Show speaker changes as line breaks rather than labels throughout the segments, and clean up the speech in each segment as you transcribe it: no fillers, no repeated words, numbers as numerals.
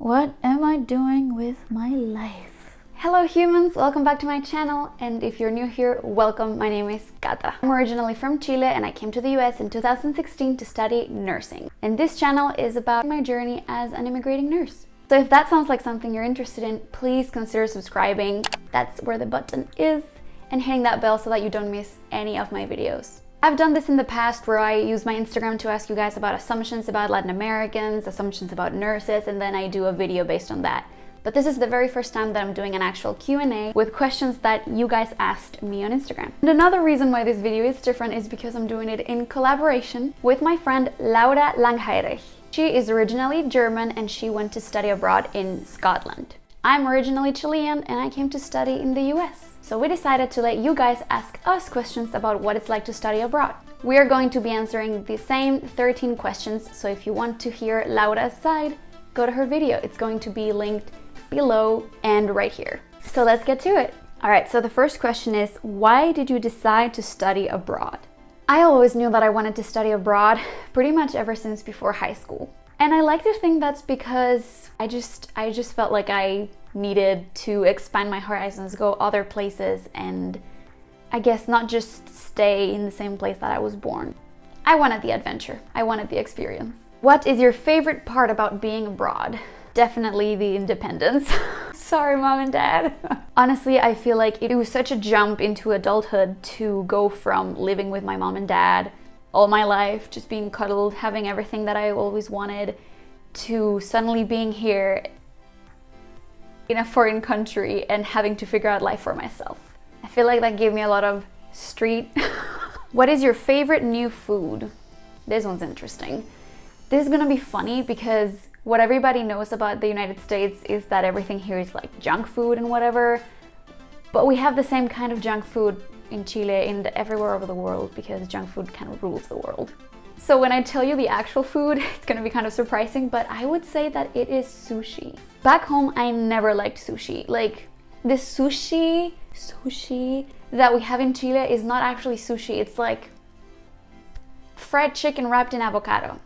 What am I doing with my life? Hello humans, welcome back to my channel, and if you're new here, welcome. My name is Cata. I'm originally from Chile and I came to the US in 2016 to study nursing. And this channel is about my journey as an immigrating nurse. So if that sounds like something you're interested in, please consider subscribing. That's where the button is, and hitting that bell so that you don't miss any of my videos. I've done this in the past where I use my Instagram to ask you guys about assumptions about Latin Americans, assumptions about nurses, and then I do a video based on that. But this is the very first time that I'm doing an actual Q&A with questions that you guys asked me on Instagram. And another reason why this video is different is because I'm doing it in collaboration with my friend Laura Langhenirich. She is originally German and she went to study abroad in Scotland. I'm originally Chilean and I came to study in the US. So we decided to let you guys ask us questions about what it's like to study abroad. We are going to be answering the same 13 questions, so if you want to hear Laura's side, go to her video. It's going to be linked below and right here. So let's get to it. All right, so the first question is, why did you decide to study abroad? I always knew that I wanted to study abroad pretty much ever since before high school. And I like to think that's because I just felt like I needed to expand my horizons, go other places, and I guess not just stay in the same place that I was born. I wanted the adventure. I wanted the experience. What is your favorite part about being abroad? Definitely the independence. Sorry, mom and dad. Honestly, I feel like it was such a jump into adulthood to go from living with my mom and dad all my life, just being cuddled, having everything that I always wanted, to suddenly being here in a foreign country and having to figure out life for myself. I feel like that gave me a lot of street. What is your favorite new food? This one's interesting. This is gonna be funny because what everybody knows about the United States is that everything here is like junk food and whatever, but we have the same kind of junk food in Chile and everywhere over the world because junk food kind of rules the world. So when I tell you the actual food, it's gonna be kind of surprising, but I would say that it is sushi. Back home, I never liked sushi. Like, the sushi that we have in Chile is not actually sushi. It's like fried chicken wrapped in avocado.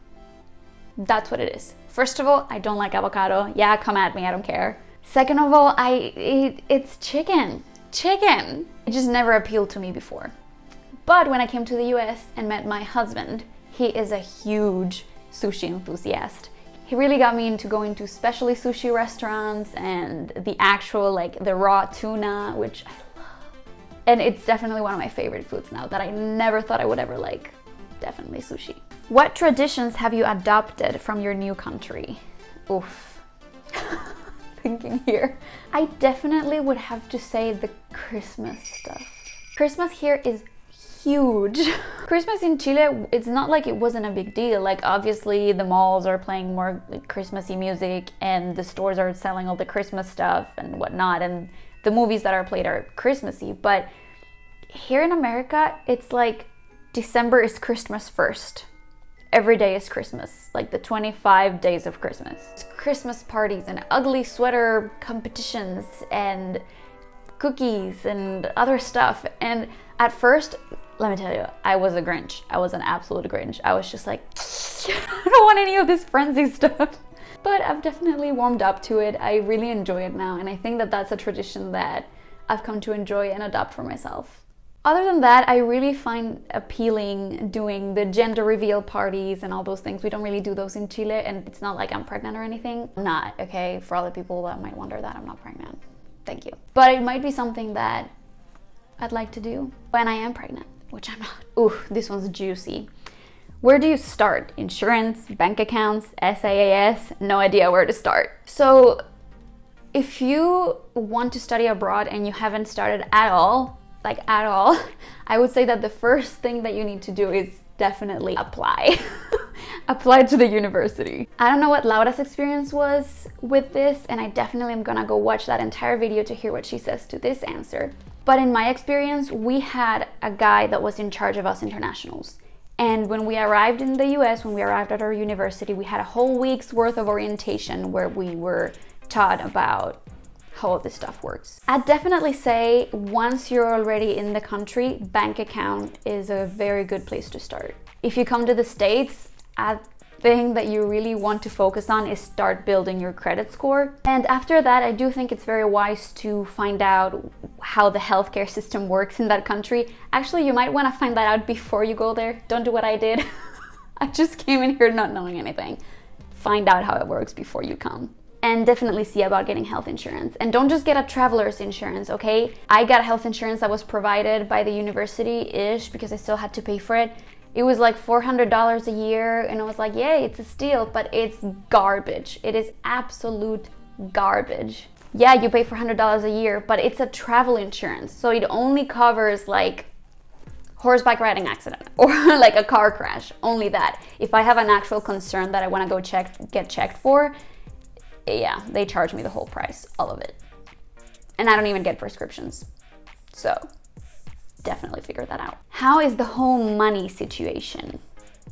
That's what it is. First of all, I don't like avocado. Yeah, come at me, I don't care. Second of all, it's chicken. It just never appealed to me before. But when I came to the US and met my husband, he is a huge sushi enthusiast. He really got me into going to specialty sushi restaurants and the actual, like, the raw tuna, which I love. And it's definitely one of my favorite foods now that I never thought I would ever like. Definitely sushi. What traditions have you adopted from your new country? Oof. Thinking here. I definitely would have to say the Christmas stuff. Christmas here is huge. Christmas in Chile, it's not like it wasn't a big deal. Like, obviously the malls are playing more like Christmassy music and the stores are selling all the Christmas stuff and whatnot, and the movies that are played are Christmassy. But here in America, it's like December is Christmas first. Every day is Christmas, like the 25 days of Christmas. It's Christmas parties and ugly sweater competitions and cookies and other stuff. And at first, let me tell you, I was a Grinch. I was an absolute Grinch. I was just like, I don't want any of this frenzy stuff. But I've definitely warmed up to it. I really enjoy it now. And I think that that's a tradition that I've come to enjoy and adopt for myself. Other than that, I really find appealing doing the gender reveal parties and all those things. We don't really do those in Chile, and it's not like I'm pregnant or anything. I'm not, okay? For all the people that might wonder that, I'm not pregnant. Thank you. But it might be something that I'd like to do when I am pregnant, which I'm not. Ooh, this one's juicy. Where do you start? Insurance, bank accounts, SAAS? No idea where to start. So if you want to study abroad and you haven't started at all, I would say that the first thing that you need to do is definitely apply. Apply to the university. I don't know what Laura's experience was with this, and I definitely am gonna go watch that entire video to hear what she says to this answer. But in my experience, we had a guy that was in charge of us internationals. And when we arrived in the US, when we arrived at our university, we had a whole week's worth of orientation where we were taught about how all this stuff works. I'd definitely say once you're already in the country, bank account is a very good place to start. If you come to the States, I'd thing that you really want to focus on is start building your credit score. And after that, I do think it's very wise to find out how the healthcare system works in that country. Actually, you might want to find that out before you go there. Don't do what I did. I just came in here not knowing anything. Find out how it works before you come. And definitely see about getting health insurance. And don't just get a traveler's insurance, okay? I got health insurance that was provided by the university-ish because I still had to pay for it. It was like $400 a year, and I was like, yay, it's a steal, but it's garbage. It is absolute garbage. Yeah, you pay $400 a year, but it's a travel insurance. So it only covers like horseback riding accident or like a car crash, only that. If I have an actual concern that I wanna go get checked for, yeah, they charge me the whole price, all of it. And I don't even get prescriptions. So definitely figure that out. How is the whole money situation?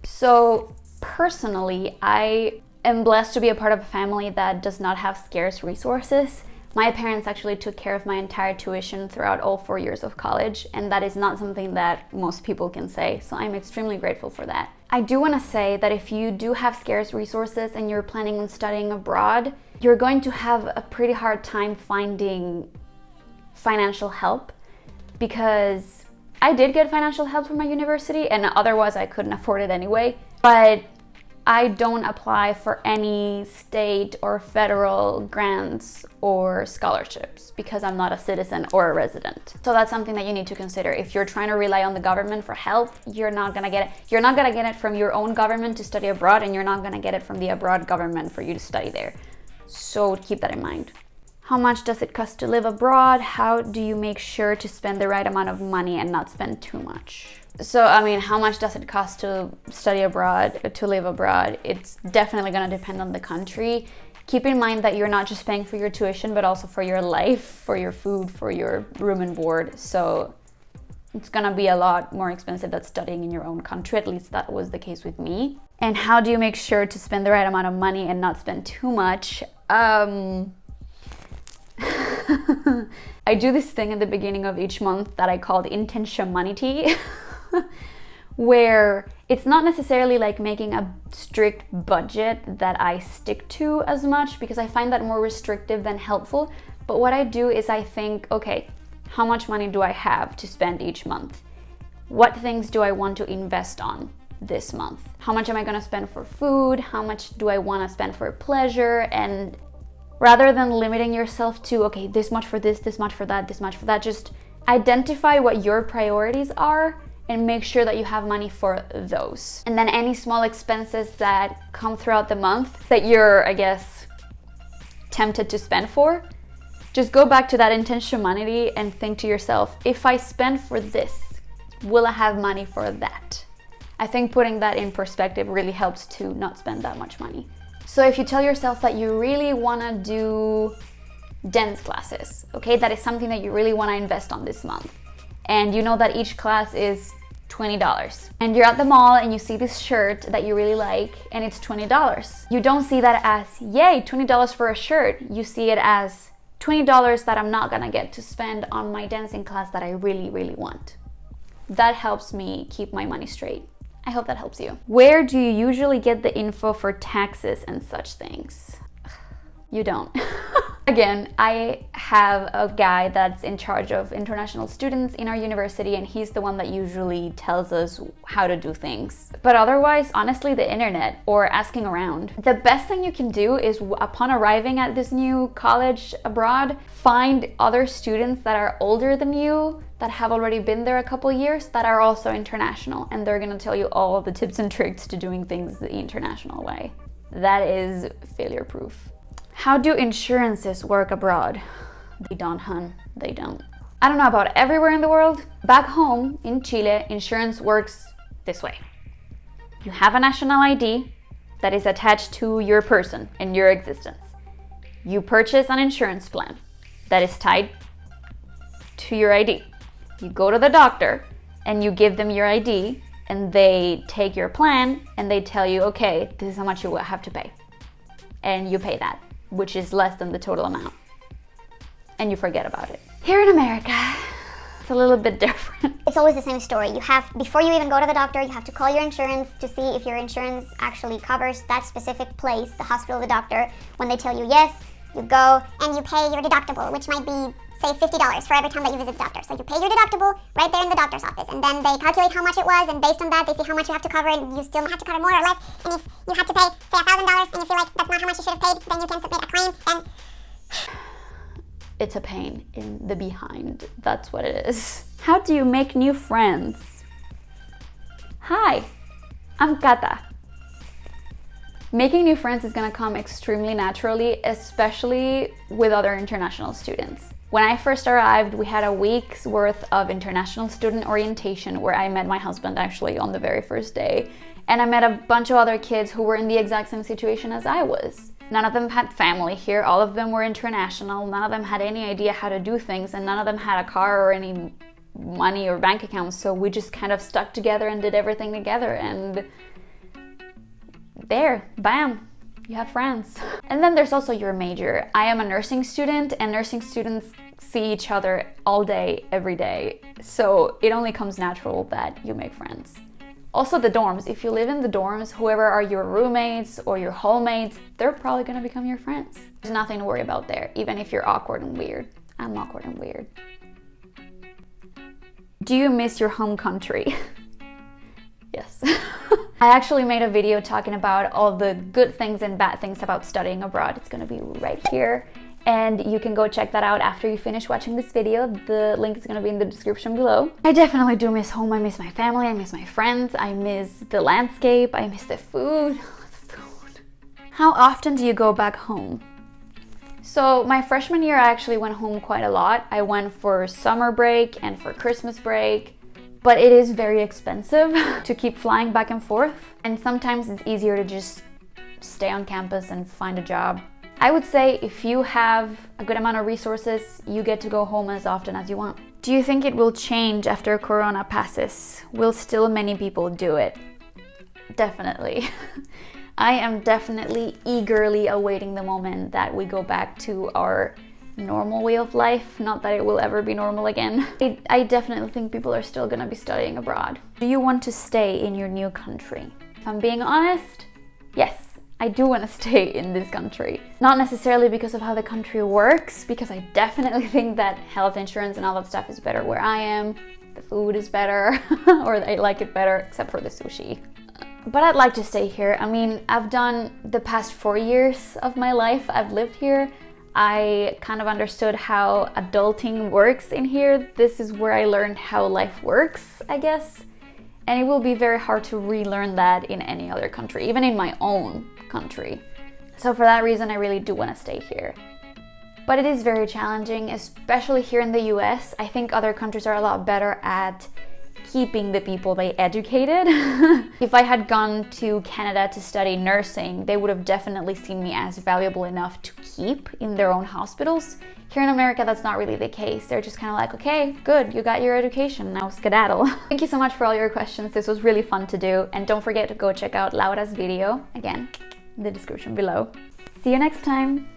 So personally, I am blessed to be a part of a family that does not have scarce resources. My parents actually took care of my entire tuition throughout all 4 years of college, and that is not something that most people can say, so I'm extremely grateful for that. I do want to say that if you do have scarce resources and you're planning on studying abroad, you're going to have a pretty hard time finding financial help, because I did get financial help from my university, and otherwise I couldn't afford it anyway, but I don't apply for any state or federal grants or scholarships because I'm not a citizen or a resident. So that's something that you need to consider. If you're trying to rely on the government for help, you're not gonna get it. You're not gonna get it from your own government to study abroad, and you're not gonna get it from the abroad government for you to study there. So keep that in mind. How much does it cost to live abroad? How do you make sure to spend the right amount of money and not spend too much? So, I mean, how much does it cost to study abroad, to live abroad? It's definitely gonna depend on the country. Keep in mind that you're not just paying for your tuition, but also for your life, for your food, for your room and board. So it's gonna be a lot more expensive than studying in your own country. At least that was the case with me. And how do you make sure to spend the right amount of money and not spend too much? I do this thing at the beginning of each month that I called intentionality, where it's not necessarily like making a strict budget that I stick to as much, because I find that more restrictive than helpful. But what I do is I think, okay, how much money do I have to spend each month? What things do I want to invest on this month? How much am I gonna spend for food? How much do I wanna spend for pleasure? And rather than limiting yourself to, okay, this much for this much for that, this much for that, just identify what your priorities are and make sure that you have money for those. And then any small expenses that come throughout the month that you're, I guess, tempted to spend for, just go back to that intentionality and think to yourself, if I spend for this, will I have money for that? I think putting that in perspective really helps to not spend that much money. So if you tell yourself that you really wanna do dance classes, okay, that is something that you really wanna invest on this month, and you know that each class is $20, and you're at the mall and you see this shirt that you really like and it's $20. You don't see that as, yay, $20 for a shirt. You see it as $20 that I'm not gonna get to spend on my dancing class that I really, really want. That helps me keep my money straight. I hope that helps you. Where do you usually get the info for taxes and such things? You don't. Again, I have a guy that's in charge of international students in our university, and he's the one that usually tells us how to do things. But otherwise, honestly, the internet or asking around. The best thing you can do is, upon arriving at this new college abroad, find other students that are older than you, that have already been there a couple years, that are also international, and they're gonna tell you all the tips and tricks to doing things the international way. That is failure proof. How do insurances work abroad? They don't, hun. They don't. I don't know about everywhere in the world. Back home in Chile, insurance works this way. You have a national ID that is attached to your person and your existence. You purchase an insurance plan that is tied to your ID. You go to the doctor and you give them your ID, and they take your plan and they tell you, okay, this is how much you will have to pay. And you pay that, which is less than the total amount. And you forget about it. Here in America, it's a little bit different.
it's always the same story. You have, before you even go to the doctor, you have to call your insurance to see if your insurance actually covers that specific place, the hospital, the doctor. When they tell you yes, you go and you pay your deductible, which might be, say, $50 for every time that you visit the doctor. So you pay your deductible right there in the doctor's office, and then they calculate how much it was, and based on that, they see how much you have to cover, and you still have to cover more or less. And if you have to pay, say, $1,000, and you feel like that's not how much you should have paid, then you can submit a claim, and
it's a pain in the behind. That's what it is. How do you make new friends? Hi, I'm Kata. Making new friends is gonna come extremely naturally, especially with other international students. When I first arrived, we had a week's worth of international student orientation where I met my husband actually on the very first day. And I met a bunch of other kids who were in the exact same situation as I was. None of them had family here, all of them were international, none of them had any idea how to do things, and none of them had a car or any money or bank accounts, so we just kind of stuck together and did everything together, and there, bam, you have friends. And then there's also your major. I am a nursing student, and nursing students see each other all day, every day, so it only comes natural that you make friends. Also the dorms, if you live in the dorms, whoever are your roommates or your hallmates, they're probably gonna become your friends. There's nothing to worry about there, even if you're awkward and weird. I'm awkward and weird. Do you miss your home country? Yes. I actually made a video talking about all the good things and bad things about studying abroad. It's gonna be right here. And you can go check that out after you finish watching this video. The link is gonna be in the description below. I definitely do miss home. I miss my family, I miss my friends, I miss the landscape, I miss the food. How often do you go back home? So my freshman year, I actually went home quite a lot. I went for summer break and for Christmas break, but it is very expensive to keep flying back and forth. And sometimes it's easier to just stay on campus and find a job. I would say if you have a good amount of resources, you get to go home as often as you want. Do you think it will change after Corona passes? Will still many people do it? Definitely. I am definitely eagerly awaiting the moment that we go back to our normal way of life. Not that it will ever be normal again. I definitely think people are still gonna be studying abroad. Do you want to stay in your new country? If I'm being honest, yes. I do want to stay in this country. Not necessarily because of how the country works, because I definitely think that health insurance and all that stuff is better where I am. The food is better, or I like it better, except for the sushi. But I'd like to stay here. I mean, I've done the past 4 years of my life, I've lived here. I kind of understood how adulting works in here. This is where I learned how life works, I guess. And it will be very hard to relearn that in any other country, even in my own country. So for that reason, I really do want to stay here. But it is very challenging, especially here in the US. I think other countries are a lot better at keeping the people they educated. If I had gone to Canada to study nursing, they would have definitely seen me as valuable enough to keep in their own hospitals. Here in America, that's not really the case. They're just kind of like, okay, good, you got your education, now skedaddle. Thank you so much for all your questions. This was really fun to do. And don't forget to go check out Laura's video, again, in the description below. See you next time.